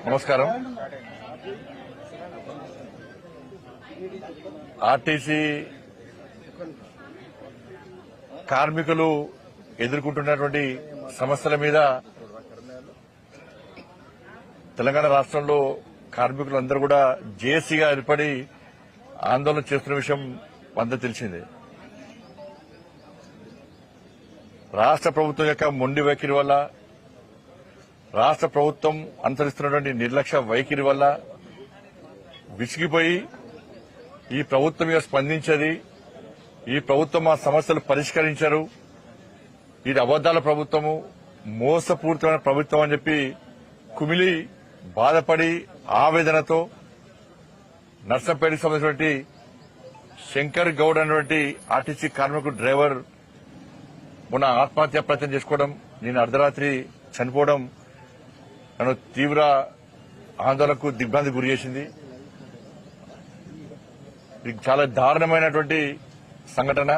నమస్కారం. ఆర్టీసీ కార్మికులు ఎదుర్కొంటున్నటువంటి సమస్యల మీద తెలంగాణ రాష్ట్రంలో కార్మికులందరూ కూడా జేఏసీగా ఏర్పడి ఆందోళన చేస్తున్న విషయం అందరూ తెలిసిందే. రాష్ట్ర ప్రభుత్వం యొక్క మొండి వైఖరి వల్ల, రాష్ట్ర ప్రభుత్వం అనుసరిస్తున్నటువంటి నిర్లక్ష్య వైఖరి వల్ల విసిగిపోయి ఈ ప్రభుత్వం మీద స్పందించేది, ఈ ప్రభుత్వం ఆ సమస్యలు పరిష్కరించారు, ఇది అబద్దాల ప్రభుత్వము, మోసపూరితమైన ప్రభుత్వం అని చెప్పి కుమిలి బాధపడి ఆవేదనతో నర్సంపేటకు సంబంధించినటువంటి శంకర్ గౌడ్ అనేటువంటి ఆర్టీసీ కార్మికుడు డ్రైవర్ మొన్న ఆత్మహత్యా ప్రయత్నం చేసుకోవడం, నేను అర్ధరాత్రి చనిపోవడం నన్ను తీవ్ర ఆందోళనకు దిగ్భ్రాంతికి గురి చేసింది. ఇది చాలా దారుణమైనటువంటి సంఘటన,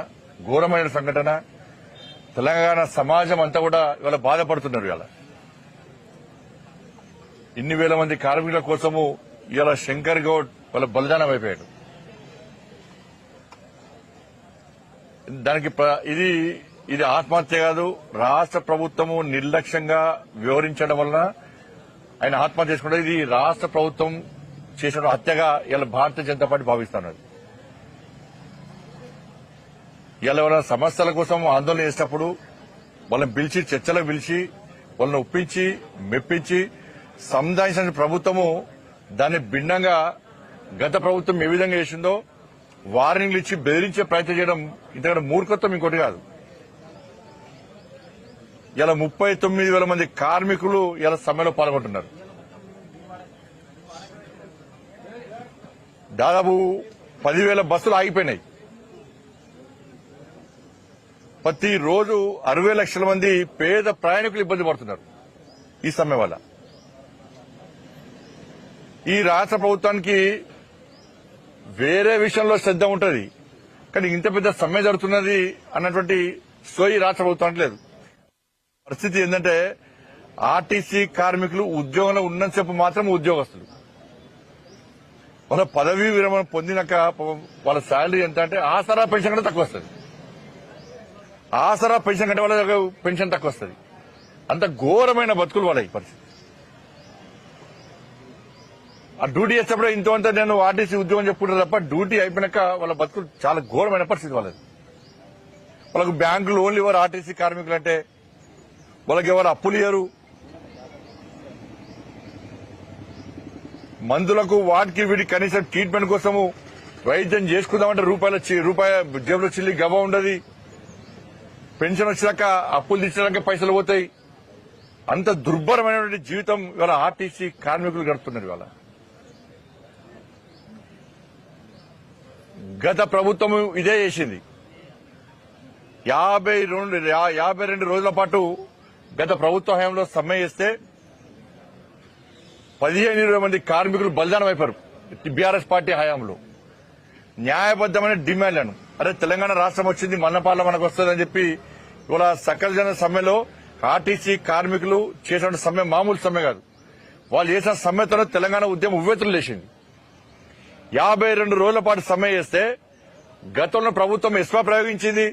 ఘోరమైన సంఘటన. తెలంగాణ సమాజం అంతా కూడా ఇవాళ బాధపడుతున్నారు. ఇవాళ ఇన్ని వేల మంది కార్మికుల కోసము ఇవాళ శంకర్ గౌడ్ వాళ్ళ బలిదానం అయిపోయాడు. దానికి ఇది ఆత్మహత్య కాదు, రాష్ట్ర ప్రభుత్వము నిర్లక్ష్యంగా వ్యవహరించడం వలన ఆయన ఆత్మహత్య చేసుకుంటే ఇది రాష్ట్ర ప్రభుత్వం చేసిన హత్యగా ఇలా భారతీయ జనతా పార్టీ భావిస్తున్నది. ఇలా వాళ్ళ సమస్యల కోసం ఆందోళన చేసేటప్పుడు వాళ్ళని పిలిచి చర్చలకు పిలిచి వాళ్ళని ఒప్పించి మెప్పించి సంధానించిన ప్రభుత్వము దాన్ని భిన్నంగా గత ప్రభుత్వం ఏ విధంగా చేసిందో వార్నింగ్లు ఇచ్చి బెదిరించే ప్రయత్నం చేయడం ఇంతకంటే మూర్ఖత్వం ఇంకోటి కాదు. ఇలా 39,000 మంది కార్మికులు ఇలా సమ్మెలో పాల్గొంటున్నారు. దాదాపు 10,000 బస్సులు ఆగిపోయినాయి. ప్రతిరోజు 60 లక్షల మంది పేద ప్రయాణికులు ఇబ్బంది పడుతున్నారు ఈ సమ్మె వల్ల. ఈ రాష్ట్ర ప్రభుత్వానికి వేరే విషయంలో శ్రద్ధ ఉంటుంది, కానీ ఇంత పెద్ద సమ్మె జరుగుతున్నది అన్నటువంటి సోయి రాష్ట్ర ప్రభుత్వానికి లేదు. పరిస్థితి ఏంటంటే ఆర్టీసీ కార్మికులు ఉద్యోగంలో ఉన్నంతసేపు మాత్రం ఉద్యోగస్తులు. వాళ్ళ పదవీ విరమణ పొందినాక వాళ్ళ శాలరీ ఎంత అంటే ఆసరా పెన్షన్ కంటే తక్కువ వస్తుంది. ఆసరా పెన్షన్ కంటే వాళ్ళ పెన్షన్ తక్కువ వస్తుంది. అంత ఘోరమైన బతుకులు వాళ్ళ ఈ పరిస్థితి. ఆ డ్యూటీ చేసేటప్పుడు ఇంతవంతా నేను ఆర్టీసీ ఉద్యోగం చెప్పుకుంటారు తప్ప డ్యూటీ అయిపోయినాక వాళ్ళ బతుకులు చాలా ఘోరమైన పరిస్థితి వాళ్ళది. వాళ్ళకు బ్యాంకులు ఓన్లీ ఇవ్వరు ఆర్టీసీ కార్మికులు అంటే, వాళ్ళకి ఎవరు అప్పులు ఇయ్యరు, మందులకు వాటికి వీటికి కనీసం ట్రీట్మెంట్ కోసము వైద్యం చేసుకుందామంటే రూపాయి జేబులో చిల్లి గవ ఉండదు. పెన్షన్ వచ్చాక అప్పులు తీర్చడానికి పైసలు పోతాయి. అంత దుర్భరమైనటువంటి జీవితం ఇవాళ ఆర్టీసీ కార్మికులు గడుపుతున్నారు. ఇవాళ గత ప్రభుత్వం ఇదే చేసింది. 52 రోజుల పాటు గత ప్రభుత్వ హయాంలో సమ్మె చేస్తే 15-20 మంది కార్మికులు బలిదానం అయిపోయారు బీఆర్ఎస్ పార్టీ హయాంలో. న్యాయబద్దమైన డిమాండ్లను, అరే తెలంగాణ రాష్ట్రం వచ్చింది, మన్నపాల మనకు వస్తుందని చెప్పి ఇవాళ సకల జన సమ్మెలో ఆర్టీసీ కార్మికులు చేసిన సమ్మె మామూలు సమ్మె కాదు. వాళ్ళు చేసిన సమ్మెతోనే తెలంగాణ ఉద్యమం ఉవ్వెత్తులు లేచింది. 52 రోజుల పాటు సమ్మె చేస్తే గతంలో ప్రభుత్వం ఎస్మా ప్రయోగించింది.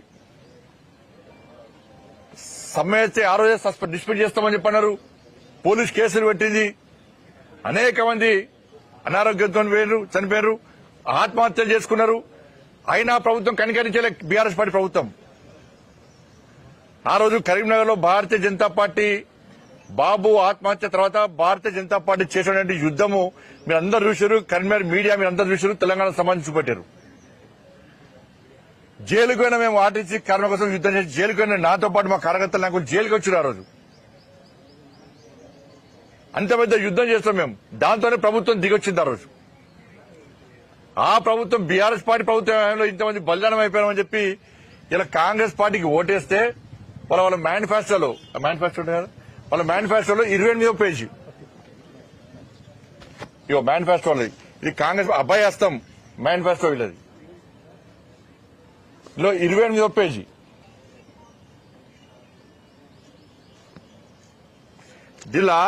సమ్మె చేస్తే ఆ రోజే డిస్మిస్ చేస్తామని చెప్పన్నారు. పోలీస్ కేసులు పెట్టింది. అనేక మంది అనారోగ్యంతో చనిపోయారు, ఆత్మహత్యలు చేసుకున్నారు. అయినా ప్రభుత్వం కనికరించలే బీఆర్ఎస్ పార్టీ ప్రభుత్వం. ఆ రోజు కరీంనగర్ లో భారతీయ జనతా పార్టీ బాబు ఆత్మహత్య తర్వాత భారతీయ జనతా పార్టీ చేసినటువంటి యుద్దము మీరందరూ చూశారు. కరీంనగర్ మీడియా మీరందరూ చూశారు, తెలంగాణ సమాజం చూపెట్టారు. జైలుకు పోయినా మేము ఆర్టీసీ కార్మికుల కోసం యుద్దం చేసి జైలుకు పోయినా నాతో పాటు మా కార్యకర్తలు నాకు జైలుకి వచ్చారు. ఆ రోజు అంత పెద్ద యుద్దం చేస్తాం మేము. దాంతోనే ప్రభుత్వం దిగొచ్చింది. ఆ రోజు ఆ ప్రభుత్వం బీఆర్ఎస్ పార్టీ ప్రభుత్వంలో ఇంతమంది బలిదానం అయిపోయామని చెప్పి ఇలా కాంగ్రెస్ పార్టీకి ఓటేస్తే వాళ్ళ మేనిఫెస్టోలో 28వ పేజీ ఇగో మేనిఫెస్టో ఇది కాంగ్రెస్ అభయహస్తం మేనిఫెస్టో వీళ్ళది. 28వ పేజీ జిల్లా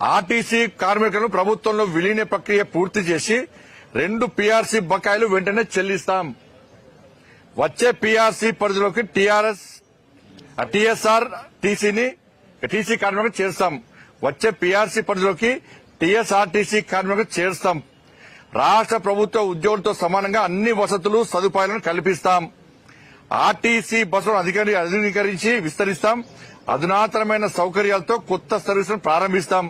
ఆర్టీసీ కార్మికులను ప్రభుత్వంలో విలీన ప్రక్రియ పూర్తి చేసి 2 పీఆర్సీ బకాయిలు వెంటనే చెల్లిస్తాం. వచ్చే పీఆర్సీ పరిధిలోకి టీఎస్ఆర్ టీసీ కార్మికులకు చేర్స్తాం. వచ్చే పీఆర్సీ పరిధిలోకి టీఎస్ఆర్టీసీ కార్మికులకు చేర్స్తాం. రాష్ట్ర ప్రభుత్వ ఉద్యోగులతో సమానంగా అన్ని వసతులు సదుపాయాలను కల్పిస్తాం. ఆర్టీసీ బస్సులను అధునీకరించి విస్తరిస్తాం. అధునాతనమైన సౌకర్యాలతో కొత్త సర్వీసులను ప్రారంభిస్తాం.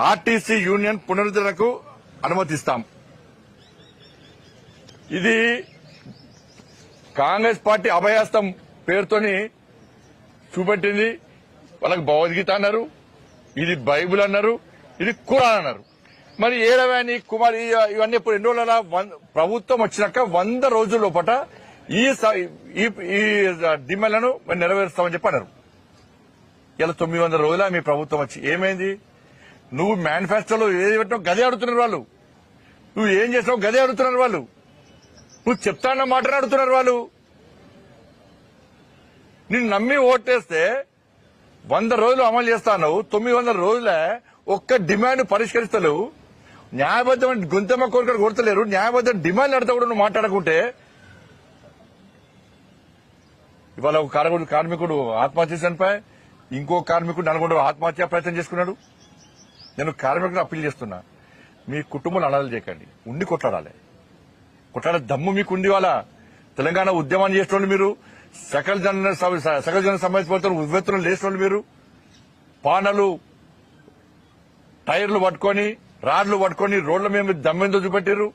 ఆర్టీసీ యూనియన్ పునరుద్ధరణకు అనుమతిస్తాం. ఇది కాంగ్రెస్ పార్టీ అభయాస్తం పేరుతోని చూపెట్టింది. వాళ్ళకి భగవద్గీత అన్నారు, ఇది బైబిల్ అన్నారు, ఇది ఖురాన్ అన్నారు. మరి ఏడవాని కుమార్ ఇవన్నీ ఇప్పుడు ఎన్ని రోజుల ప్రభుత్వం వచ్చినాక 100 రోజుల లోపల ఈ డిమాండ్లను నెరవేరుస్తామని చెప్పి అన్నారు. ఇలా 900 రోజుల మీ ప్రభుత్వం వచ్చి ఏమైంది? నువ్వు మేనిఫెస్టోలో ఏది పెట్టినావు గదే అడుగుతున్నారు వాళ్ళు. నువ్వు ఏం చేసినావు గదే అడుగుతున్నారు వాళ్ళు. నువ్వు చెప్తాన్న మాటనే అడుగుతున్నారు వాళ్ళు. నిన్ను నమ్మి ఓటేస్తే 100 రోజులు అమలు చేస్తాను, 900 రోజులే ఒక్క డిమాండ్ పరిష్కరిస్తలేవు. న్యాయబద్దమైన గొంతెమ్మ కోరికలు కొడతలేరు. న్యాయబద్ద డిమాండ్ అడితే కూడా నువ్వు మాట్లాడకుంటే ఇవాళ ఒక కార్మికుడు ఆత్మహత్య చనిపోయి ఇంకో కార్మికుడు నల్గొండ ఆత్మహత్య ప్రయత్నం చేసుకున్నాడు. నేను కార్మికులకు అప్పీల్ చేస్తున్నా, మీ కుటుంబాలు అనాథలు చేయకండి, ఉండి కొట్లాడాలి. కొట్లాడే దమ్ము మీకు ఉంది. వాళ్ళ తెలంగాణ ఉద్యమాన్ని చేసిన మీరు సకల జన సమావేశపడుతున్న ఉవ్వెత్తులు లేచిన మీరు పానలు టైర్లు పట్టుకొని రాడ్లు పట్టుకొని రోడ్ల మీద దమ్మెంతో చూపెట్టారు,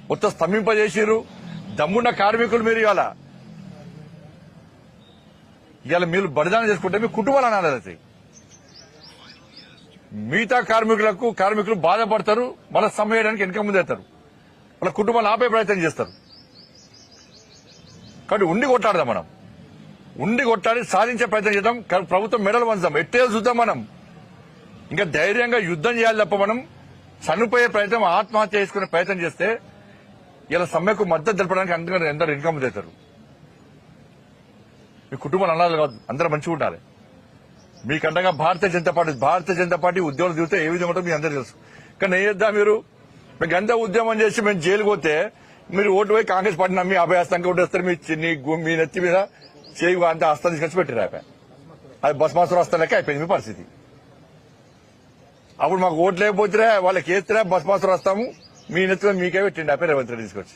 మొత్తం స్తంభింపజేసారు. దమ్మున్న కార్మికులు మీరు ఇవాళ మీరు బలిదానం చేసుకుంటే మీ కుటుంబాలు అనాథలవుతాయి. మిగతా కార్మికులు బాధపడతారు, మళ్ళీ సమ్మె చేయడానికి వెనక ముందేస్తారు, వాళ్ళ కుటుంబాలు ఆపే ప్రయత్నం చేస్తారు. కాబట్టి ఉండి కొట్టాడదాం, మనం ఉండి కొట్టాడి సాధించే ప్రయత్నం చేద్దాం. ప్రభుత్వం మెడలు వంచుదాం, ఎట్టే చూద్దాం. మనం ఇంకా ధైర్యంగా యుద్దం చేయాలి తప్ప మనం చనిపోయే ప్రయత్నం ఆత్మహత్య చేసుకునే ప్రయత్నం చేస్తే ఇలా సమ్మెకు మద్దతు తెలపడానికి అందరూ వెనక ముందేస్తారు. మీ కుటుంబాలు అనాథలు కాదు, అందరూ మంచిగా ఉండాలి. మీకండగా భారతీయ జనతా పార్టీ ఉద్యోగులు దిగితే ఏ విధంగా ఉంటుందో మీ అందరూ తెలుసు. కానీ ఏం చేద్దాం, మీకు ఎంత ఉద్యమం చేసి మేము జైలుకు పోతే మీరు ఓటు పోయి కాంగ్రెస్ పార్టీ నమ్మి అభయాస్తంగా ఓటేస్తారు. మీ నెత్తి మీద చేయి అంత హస్తం తీసుకొచ్చి పెట్టారు. అది బస్ మాస్టర్ వస్తా లెక్క అయిపోయింది మీ పరిస్థితి. అప్పుడు మాకు ఓట్లు లేకపోతే వాళ్ళకి వేస్తే బస్ మాస్టర్ వస్తాము, మీ నెత్తిలో మీకే పెట్టండి అయిపోయి రేవంత్ రెడ్డి తీసుకొచ్చి.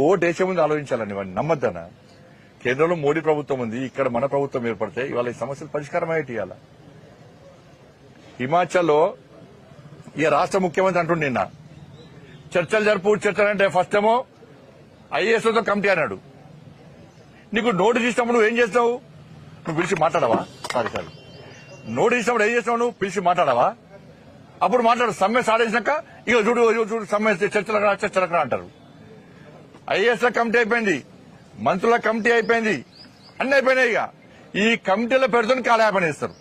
ఓటు వేసే ముందు ఆలోచించాలండి, వాడిని నమ్మద్దనా. కేంద్రంలో మోడీ ప్రభుత్వం ఉంది, ఇక్కడ మన ప్రభుత్వం ఏర్పడితే ఇవాళ ఈ సమస్యలు పరిష్కారం అయ్యేటి. ఇవాళ హిమాచల్లో ఈ రాష్ట్ర ముఖ్యమంత్రి అంటుండే నిన్న చర్చలు అంటే ఫస్ట్ ఏమో ఐఏఎస్తో కమిటీ అన్నాడు. నీకు నోటీస్ ఇచ్చినప్పుడు నువ్వు ఏం చేస్తావు? నువ్వు పిలిచి మాట్లాడవా? సారీ నోటీస్ ఇచ్చినప్పుడు ఏం చేస్తావు? నువ్వు పిలిచి మాట్లాడవా? అప్పుడు మాట్లాడు. సమ్మె సాధించాక ఇక చూడు సమ్మె చర్చలకు అంటారు. ఐఏఎస్ల కమిటీ అయిపోయింది, మంత్రుల కమిటీ అయిపోయింది, అన్ని అయిపోయినాయి. ఇక ఈ కమిటీలో పెడుతుని కాలయాపన ఇస్తారు.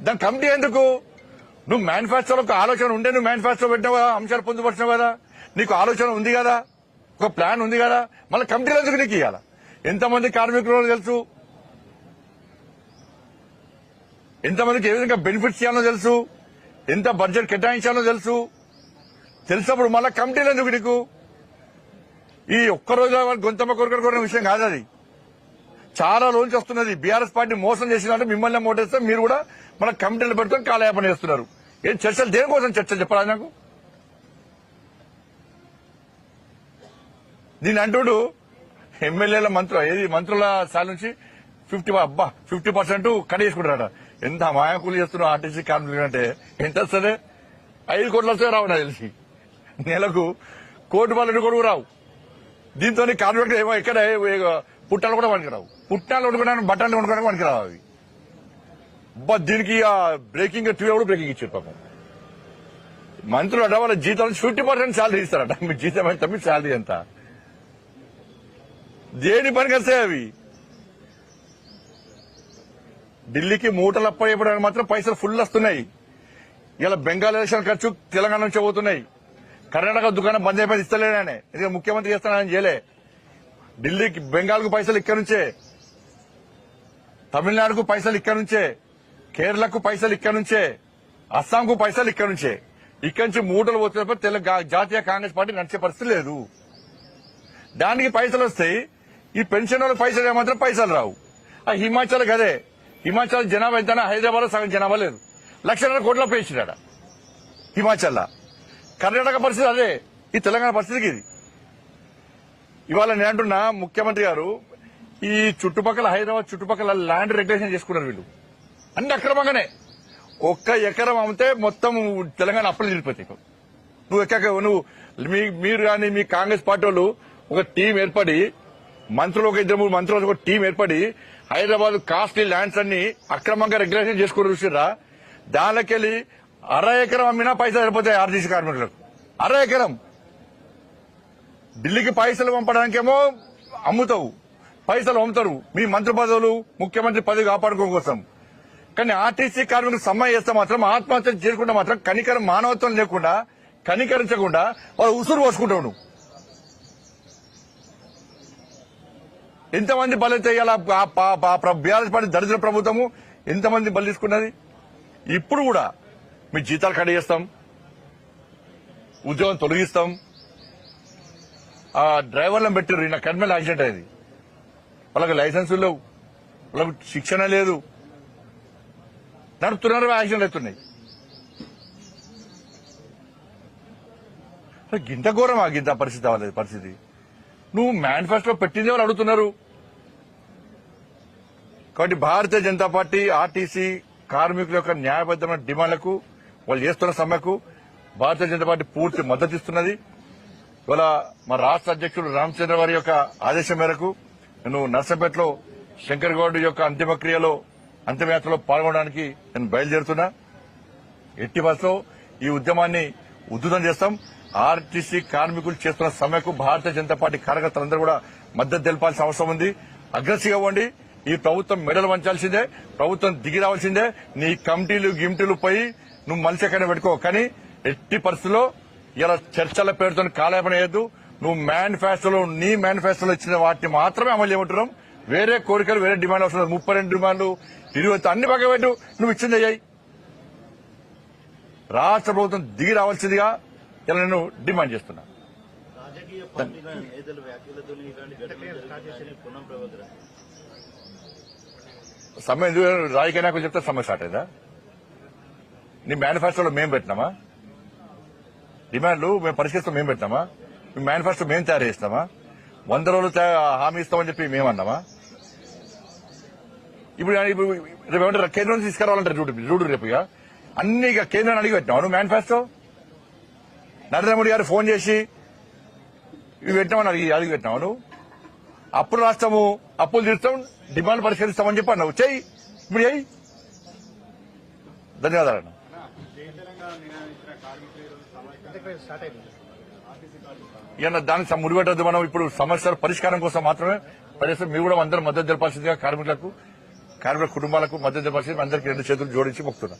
దాని కమిటీ ఎందుకు? నువ్వు మేనిఫెస్టోలో ఒక ఆలోచన ఉండే, నువ్వు మేనిఫెస్టో పెట్టినావు కదా, అంశాలు పొందుపరిచినావు కదా, నీకు ఆలోచన ఉంది కదా, ఒక ప్లాన్ ఉంది కదా, మళ్ళీ కమిటీలు ఎందుకు నీకు ఇవ్వాలా? ఎంతమంది కార్మికులు తెలుసు, ఎంతమందికి ఏ విధంగా బెనిఫిట్స్ ఇవ్వాలో తెలుసు, ఎంత బడ్జెట్ కేటాయించాలో తెలిసినప్పుడు మళ్ళీ కమిటీలు ఎందుకు నీకు? ఈ ఒక్కరోజు గొంతమ్మ కోరిన విషయం కాదు అది. చాలా రోజులు వస్తున్నది. బీఆర్ఎస్ పార్టీ మోసం చేసినట్టు మిమ్మల్ని మోటేస్తే మీరు కూడా మన కమిటీలు పెడుతుని కాలయాపన చేస్తున్నారు. ఏం చర్చలు, దేనికోసం చర్చలు చెప్పాలి నాకు? దీని అంటుడు ఎమ్మెల్యేల మంత్రుల స్థాయి నుంచి 50% కట్ చేసుకుంటారట. ఎంత మాయకులు చేస్తున్నారు ఆర్టీసీ కార్మికులు అంటే. ఎంత వస్తుంది? 5 కోట్లు వస్తే రావు నాకు తెలిసి. నెలకు 1 కోటి కొడుకు రావు. దీంతో కార్మికులు ఏమో ఎక్కడ పుట్టాలు కూడా పనికిరావు. పుట్టాలు వండుకోవడానికి, బట్టలు వండుకోవడానికి పనికిరావు అవి. దీనికి బ్రేకింగ్ 2 కూడా బ్రేకింగ్ ఇచ్చారు పాపం. మంత్రులు అట వాళ్ళ జీతం 50% శాలరీ ఇస్తారట. మీ జీతం ఎంత, మీ శాలరీ ఎంత? దేని పనికి వస్తాయి అవి? ఢిల్లీకి మూటలు అప్పయ్యడానికి మాత్రం పైసలు ఫుల్ వస్తున్నాయి. ఇలా బెంగాల్ ఎలక్షన్ ఖర్చు తెలంగాణ నుంచి పోతున్నాయి. కర్ణాటక దుకాణం బంద్ అయిపోయింది, ఇస్తలేనే. ఇది ముఖ్యమంత్రి చేస్తానని చేయలే. ఢిల్లీకి బెంగాల్ కు పైసలు ఇక్కడ నుంచే. తమిళనాడుకు పైసలు ఇక్కడ నుంచే, కేరళకు పైసలు ఇక్కడ నుంచే, అస్సాంకు పైసలు ఇక్కడ నుంచే. ఇక్కడి నుంచి మూటలు పోతున్నప్పుడు జాతీయ కాంగ్రెస్ పార్టీ నడిచే పరిస్థితి లేదు. దానికి పైసలు వస్తాయి. ఈ పెన్షన్ వాళ్ళకి పైసలు ఏమాత్రం పైసలు రావు. ఆ హిమాచల్ గదే, హిమాచల్ జనాభా ఎంత, హైదరాబాద్ లో సగం జనాభా లేదు, 1,00,000 కోట్ల పేయించాడ హిమాచల్. కర్ణాటక పరిస్థితి అదే, ఈ తెలంగాణ పరిస్థితికి ఇది. ఇవాళ నేను అంటున్నా, ముఖ్యమంత్రి గారు ఈ చుట్టుపక్కల హైదరాబాద్ చుట్టుపక్కల ల్యాండ్ రెగ్యులేషన్ చేసుకున్నారు వీళ్ళు అన్ని అక్రమంగానే. 1 ఎకరం అమ్మితే మొత్తం తెలంగాణ అప్పులు తీరిపోతాయి. నువ్వు మీరు కానీ మీ కాంగ్రెస్ పార్టీ వాళ్ళు ఒక టీం ఏర్పడి, మంత్రులు ఒక 2-3 మంత్రులు ఒక టీం ఏర్పడి హైదరాబాద్ కాస్ట్లీ ల్యాండ్స్ అన్ని అక్రమంగా రెగ్యులేషన్ చేసుకుని చూసిరా. దానికెళ్ళి 1/2 ఎకరం అమ్మినా పైసలు సరిపోతాయి ఆర్టీసీ కార్మికులకు. 1/2 ఎకరం ఢిల్లీకి పైసలు పంపడానికేమో అమ్ముతావు, పైసలు అమ్ముతారు మీ మంత్రి పదవులు, ముఖ్యమంత్రి పదవి కాపాడుకోవడం కోసం. కానీ ఆర్టీసీ కార్మికులకు సమ్మె చేస్తే మాత్రం, ఆత్మహత్య చేసుకుంటే మాత్రం కనికరం, మానవత్వం లేకుండా, కనికరించకుండా వాళ్ళు ఉసురు పోసుకుంటావు. నువ్వు ఎంతమంది బలి చేయాలా? బీఆర్ఎస్ పార్టీ దరిద్ర ప్రభుత్వము ఎంతమంది బలి తీసుకున్నది? ఇప్పుడు కూడా మీ జీతాలు కట్ చేస్తాం, ఉద్యోగం తొలగిస్తాం. ఆ డ్రైవర్లను పెట్టారు, నా కర్మల్ యాక్సిడెంట్ అయింది, వాళ్ళకి లైసెన్సులు లేవు, వాళ్ళకి శిక్షణ లేదు, నడుపుతున్నారు, యాక్సిడెంట్ అవుతున్నాయి. గింత ఘోరమా గింత పరిస్థితి అవ్వలేదు పరిస్థితి. నువ్వు మేనిఫెస్టో పెట్టిందే వాళ్ళు అడుగుతున్నారు. కాబట్టి భారతీయ జనతా పార్టీ ఆర్టీసీ కార్మికుల యొక్క న్యాయబద్దమైన డిమాండ్లకు, వాళ్ళు చేస్తున్న సమ్మెకు భారతీయ జనతా పార్టీ పూర్తి మద్దతు ఇస్తున్నది. ఇవాళ మా రాష్ట్ర అధ్యక్షుడు రామచంద్ర వారి యొక్క ఆదేశం మేరకు నేను నర్సంపేటలో శంకర్ గౌడ్ యొక్క అంతిమయాత్రలో పాల్గొనడానికి నేను బయలుదేరుతున్నా. ఎట్టి బస్సులో ఈ ఉద్యమాన్ని ఉధృతం చేస్తాం. ఆర్టీసీ కార్మికులు చేస్తున్న సమ్మెకు భారతీయ జనతా పార్టీ కార్యకర్తలందరూ కూడా మద్దతు తెలపాల్సిన అవసరం ఉంది. అగ్రెసివ్ అవ్వండి. ఈ ప్రభుత్వం మెడలు వంచాల్సిందే, ప్రభుత్వం దిగి రావాల్సిందే. నీ కమిటీలు గిమిటీలు పోయి నువ్వు మనిషి ఎక్కడ పెట్టుకో, కానీ ఎట్టి పరిస్థితుల్లో ఇలా చర్చల పేరుతో కాలయాపన చేయొద్దు. నువ్వు నీ మేనిఫెస్టోలో ఇచ్చిన వాటిని మాత్రమే అమలు చేయమంటున్నాం. వేరే కోరికలు, వేరే డిమాండ్ అవసరం. 32 డిమాండ్లు, 20 అన్ని పక్క పెట్టు, నువ్వు ఇచ్చింది అయ్యాయి. రాష్ట్ర ప్రభుత్వం దిగి రావాల్సిందిగా ఇలా నేను డిమాండ్ చేస్తున్నా. సమ్మె రాజకీయ నాయకులు చెప్తే సమ్మె స్టార్ట్ అయిందా? నీ మేనిఫెస్టోలో మేము పెట్టినామా? డిమాండ్లు మేము పరిష్కరిస్తాం మేము పెట్టినామా? మీ మేనిఫెస్టో మేము తయారు చేస్తామా? 100 రోజులు హామీ ఇస్తామని చెప్పి మేమన్నామా? ఇప్పుడు రేపు ఏమంటారు, కేంద్రం నుంచి తీసుకురావాలంటారు చూడు రేపు. ఇక అన్ని ఇక కేంద్రాన్ని అడిగి పెట్టినావు నువ్వు మేనిఫెస్టో. నరేంద్ర మోడీ గారు ఫోన్ చేసి ఇవి పెట్టినామని అడిగి పెట్టినావు నువ్వు. అప్పులు రాస్తాము, అప్పులు తీరుస్తాం, డిమాండ్ పరిష్కరిస్తామని చెప్పి అన్నావు. చెయ్యి, ఇప్పుడు చెయ్యి. ధన్యవాదాలు. ఇక దానికి ముడిపెట్టద్దు. మనం ఇప్పుడు సమస్యల పరిష్కారం కోసం మాత్రమే పనిచేస్తాం. మీరు కూడా అందరూ మద్దతు తెలపాల్సిందిగా కార్మికుల కుటుంబాలకు మద్దతు తెలపాల్సింది అందరికీ 2 చేతులు జోడించి మొక్కుతున్నాం.